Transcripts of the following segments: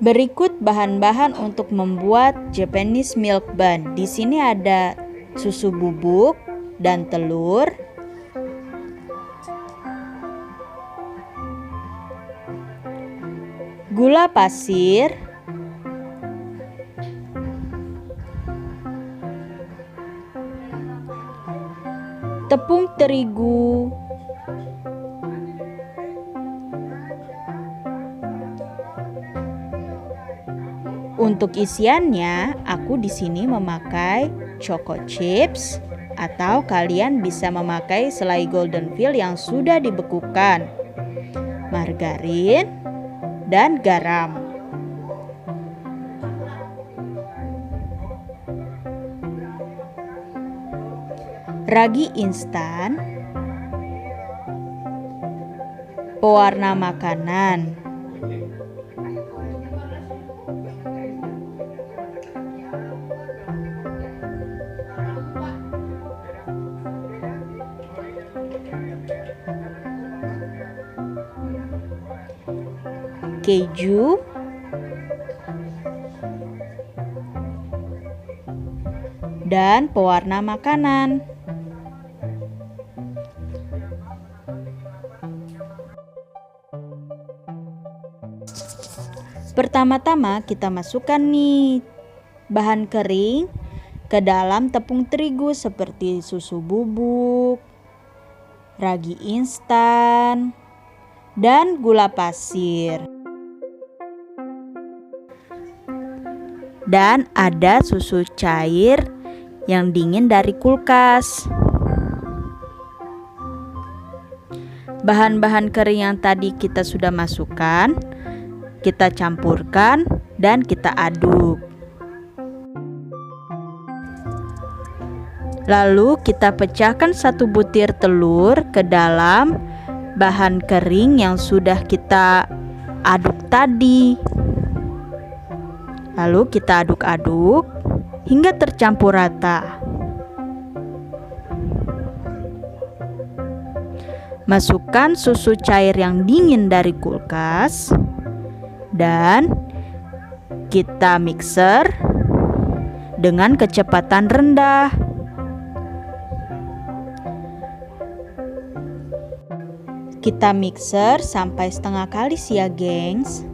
Berikut bahan-bahan untuk membuat Japanese milk bun. Di sini ada susu bubuk dan telur, gula pasir, tepung terigu, untuk isiannya, aku di sini memakai choco chips atau kalian bisa memakai selai goldenfield yang sudah dibekukan, margarin, dan garam. Ragi instan, pewarna makanan, keju, dan pewarna makanan. Pertama-tama kita masukkan nih bahan kering ke dalam tepung terigu seperti susu bubuk, ragi instan, dan gula pasir. Dan ada susu cair yang dingin dari kulkas. Bahan-bahan kering yang tadi kita sudah masukkan, kita campurkan dan kita aduk. Lalu kita pecahkan satu butir telur ke dalam bahan kering yang sudah kita aduk tadi. Lalu kita aduk-aduk hingga tercampur rata. Masukkan susu cair yang dingin dari kulkas dan kita mixer dengan kecepatan rendah. Kita mixer sampai setengah kalis ya, gengs.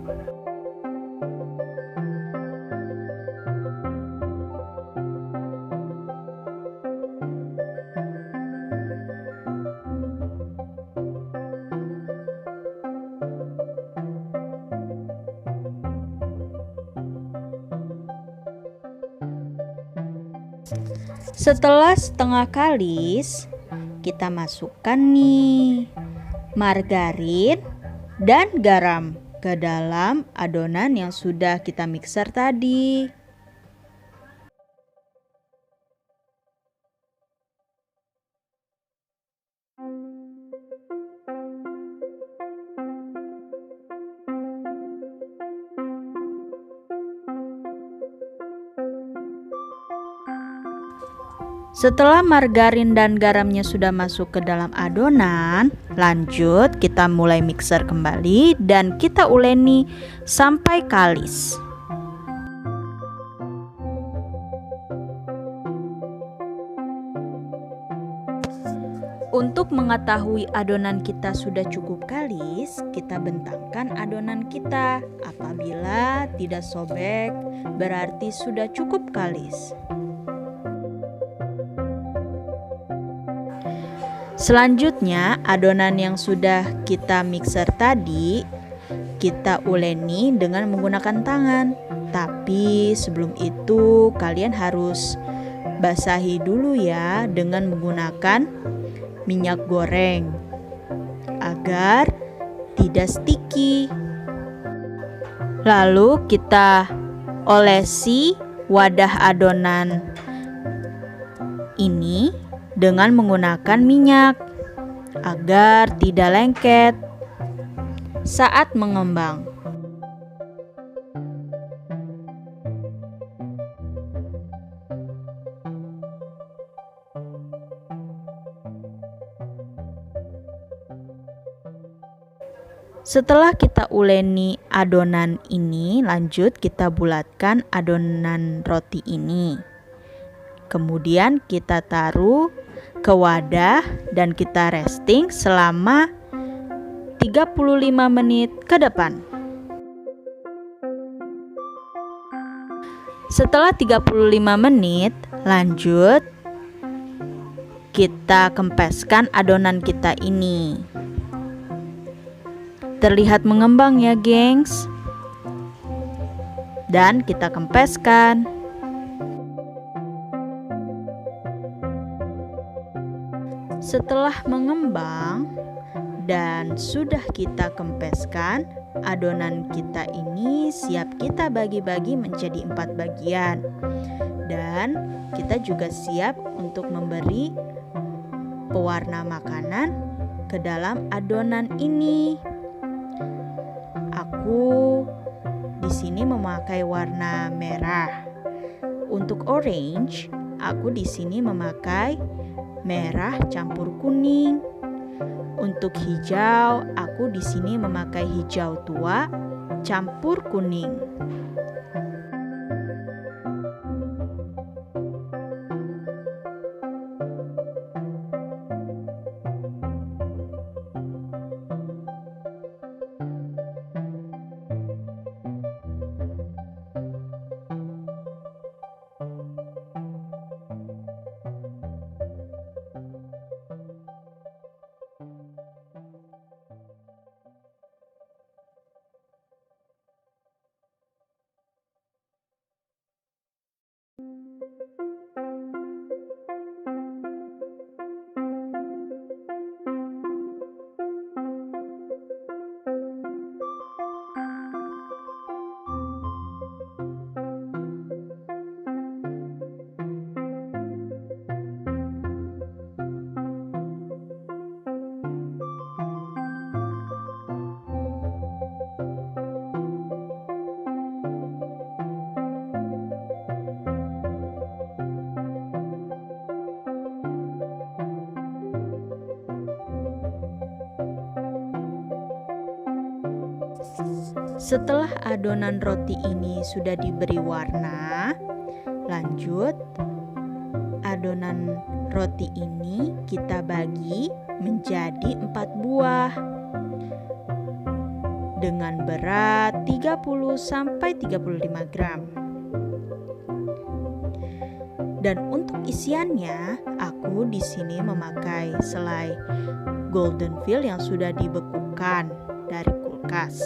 Setelah setengah kalis, kita masukkan nih margarin dan garam ke dalam adonan yang sudah kita mixer tadi. Setelah margarin dan garamnya sudah masuk ke dalam adonan, lanjut kita mulai mixer kembali dan kita uleni sampai kalis. Untuk mengetahui adonan kita sudah cukup kalis, kita bentangkan adonan kita. Apabila tidak sobek, berarti sudah cukup kalis. Selanjutnya, adonan yang sudah kita mixer tadi kita uleni dengan menggunakan tangan. Tapi sebelum itu kalian harus basahi dulu ya dengan menggunakan minyak goreng agar tidak sticky. Lalu kita olesi wadah adonan ini dengan menggunakan minyak agar tidak lengket saat mengembang. Setelah kita uleni adonan ini, lanjut kita bulatkan adonan roti ini. Kemudian kita taruh ke wadah dan kita resting selama 35 menit ke depan. Setelah 35 menit, lanjut kita kempeskan adonan kita ini. Terlihat mengembang ya, gengs. Dan kita kempeskan. Setelah mengembang dan sudah kita kempeskan, adonan kita ini siap kita bagi-bagi menjadi 4 bagian. Dan kita juga siap untuk memberi pewarna makanan ke dalam adonan ini. Aku di sini memakai warna merah. Untuk orange, aku di sini memakai merah campur kuning. Untuk hijau, aku di sini memakai hijau tua campur kuning. Setelah adonan roti ini sudah diberi warna, lanjut adonan roti ini kita bagi menjadi 4 buah dengan berat 30-35 gram. Dan untuk isiannya, aku di sini memakai selai golden fill yang sudah dibekukan dari kulkas.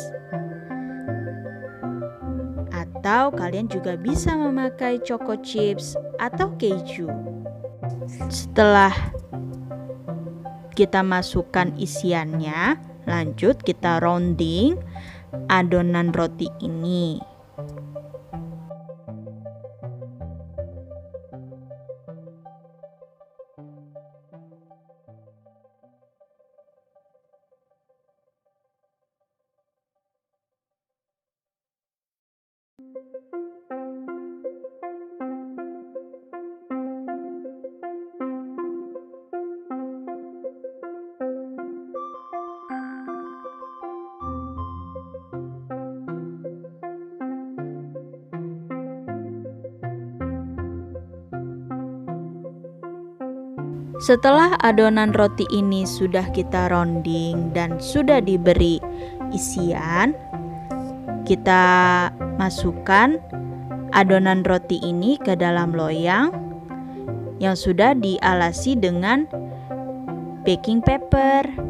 Atau kalian juga bisa memakai choco chips atau keju. Setelah kita masukkan isiannya, lanjut kita rounding adonan roti ini. Setelah adonan roti ini sudah kita rounding dan sudah diberi isian, kita masukkan adonan roti ini ke dalam loyang yang sudah dialasi dengan baking paper.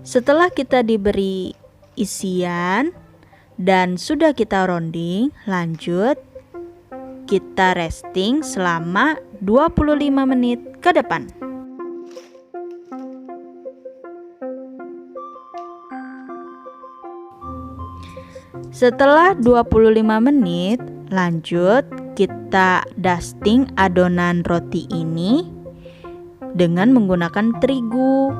Setelah kita diberi isian dan sudah kita rounding, lanjut kita resting selama 25 menit ke depan. Setelah 25 menit, lanjut kita dusting adonan roti ini dengan menggunakan terigu.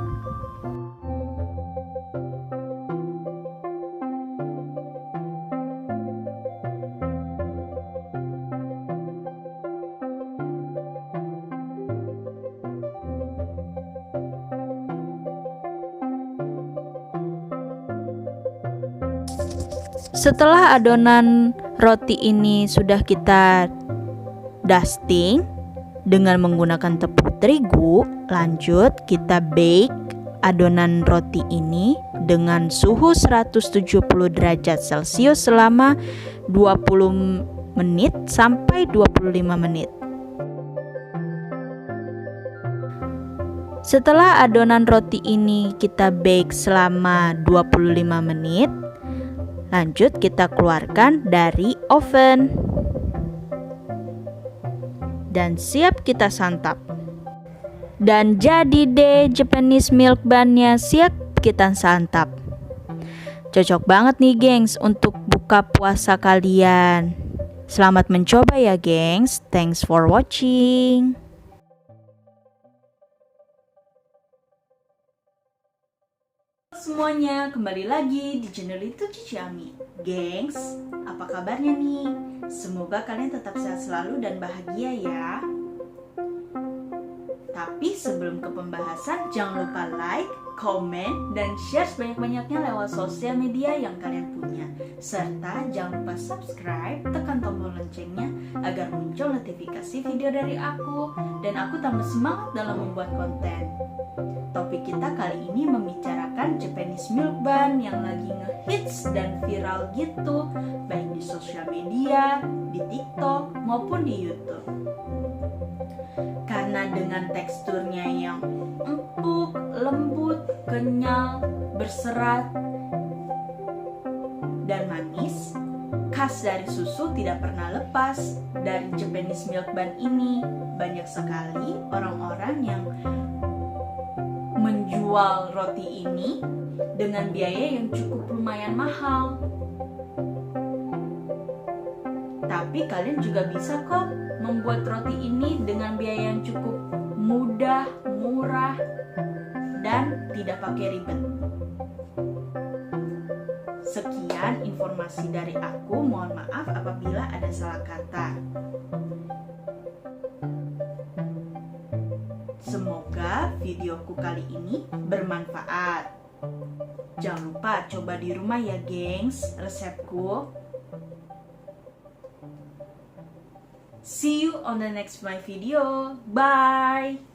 Setelah adonan roti ini sudah kita dusting dengan menggunakan tepung terigu, lanjut kita bake adonan roti ini dengan suhu 170 derajat Celcius selama 20 menit sampai 25 menit. Setelah adonan roti ini kita bake selama 25 menit, lanjut kita keluarkan dari oven. Dan siap kita santap. Dan jadi deh Japanese milk bun-nya, siap kita santap. Cocok banget nih gengs untuk buka puasa kalian. Selamat mencoba ya gengs. Thanks for watching. Semuanya, kembali lagi di channel itu Cici Ami. Gengs, apa kabarnya nih? Semoga kalian tetap sehat selalu dan bahagia ya. Tapi sebelum ke pembahasan, jangan lupa like, komen, dan share sebanyak-banyaknya lewat sosial media yang kalian punya. Serta jangan lupa subscribe, tekan tombol loncengnya agar muncul notifikasi video dari aku. Dan aku tambah semangat dalam membuat konten. Topik kita kali ini membicarakan Japanese milk bun yang lagi ngehits dan viral gitu, baik di sosial media, di TikTok, maupun di YouTube. Karena dengan teksturnya yang empuk, lembut, kenyal, berserat, dan manis, khas dari susu tidak pernah lepas dari Japanese milk bun ini. Banyak sekali orang-orang yang menjual roti ini dengan biaya yang cukup lumayan mahal. Tapi kalian juga bisa kok membuat roti ini dengan biaya yang cukup mudah, murah, dan tidak pakai ribet. Sekian informasi dari aku, mohon maaf apabila ada salah kata. Semoga videoku kali ini bermanfaat. Jangan lupa coba di rumah ya gengs resepku. See you on the next my video. Bye.